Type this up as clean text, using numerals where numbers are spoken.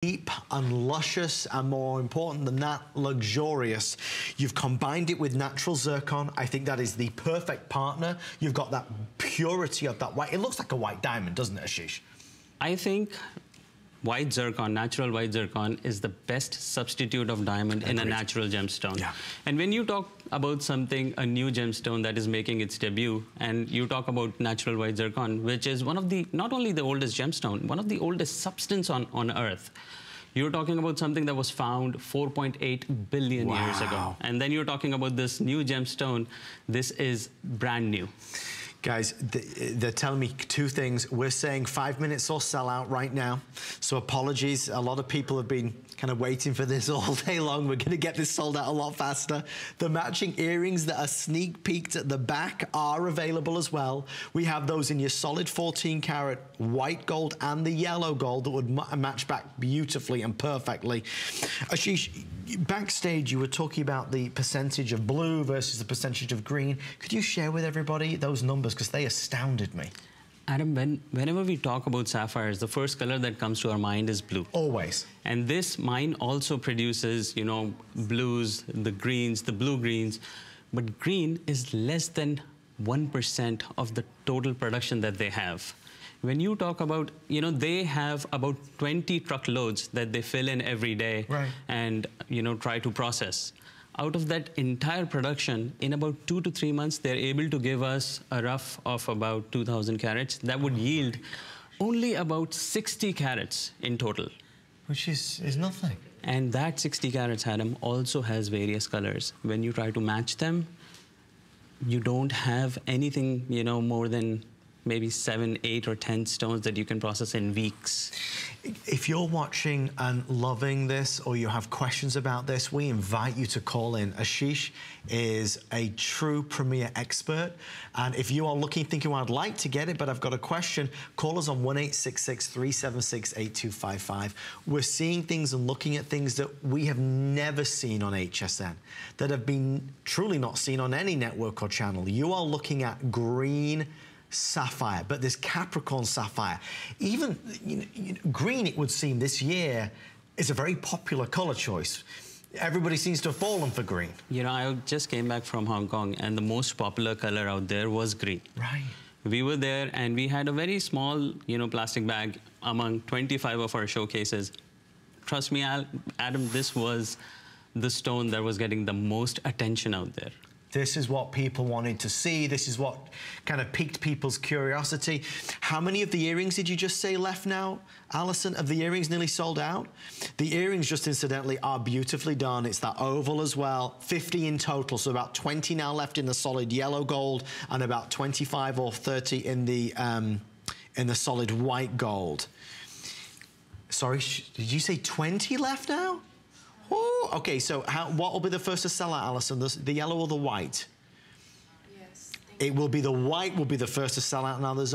Deep and luscious, and more important than that, luxurious. You've combined it with natural zircon. I think that is the perfect partner. You've got that purity of that white. It looks like a white diamond, doesn't it, Ashish? I think white zircon, natural white zircon, is the best substitute of diamond in a natural gemstone. Yeah. And when you talk about something, a new gemstone that is making its debut, and you talk about natural white zircon, which is one of the, not only the oldest gemstone, one of the oldest substance on Earth. You're talking about something that was found 4.8 billion years ago. And then you're talking about this new gemstone. This is brand new. Guys, they're telling me two things. We're saying 5 minutes or sell out right now. So apologies. A lot of people have been kind of waiting for this all day long. We're going to get this sold out a lot faster. The matching earrings that are sneak peeked at the back are available as well. We have those in your solid 14 karat white gold and the yellow gold that would match back beautifully and perfectly. Ashish, backstage you were talking about the percentage of blue versus the percentage of green. Could you share with everybody those numbers, because they astounded me? Adam, whenever we talk about sapphires, the first color that comes to our mind is blue. Always. And this mine also produces, you know, blues, the greens, the blue greens, but green is less than 1% of the total production that they have. When you talk about, you know, they have about 20 truckloads that they fill in every day and, you know, try to process. Out of that entire production, in about 2 to 3 months, they're able to give us a rough of about 2,000 carats. That would yield only about 60 carats in total. Which is nothing. And that 60 carats, Adam, also has various colors. When you try to match them, you don't have anything, you know, more than maybe 7, 8, or 10 stones that you can process in weeks. If you're watching and loving this, or you have questions about this, we invite you to call in. Ashish is a true premier expert. And if you are looking, thinking, well, I'd like to get it, but I've got a question, call us on 1-866-376-8255. We're seeing things and looking at things that we have never seen on HSN, that have been truly not seen on any network or channel. You are looking at green sapphire, but this Capricorn sapphire, even green, it would seem this year is a very popular color choice. Everybody seems to have fallen for green. You know, I just came back from Hong Kong, and the most popular color out there was green. Right. We were there, and we had a very small, you know, plastic bag among 25 of our showcases. Trust me, Adam, this was the stone that was getting the most attention out there. This is what people wanted to see. This is what kind of piqued people's curiosity. How many of the earrings did you just say left now, Alison? Of the earrings nearly sold out? The earrings, just incidentally, are beautifully done. It's that oval as well. 50 in total, so about 20 now left in the solid yellow gold, and about 25 or 30 in the solid white gold. Sorry, did you say 20 left now? Oh, okay, so what will be the first to sell out, Alison? The yellow or the white? Yes. It will be the white will be the first to sell out. Now, there's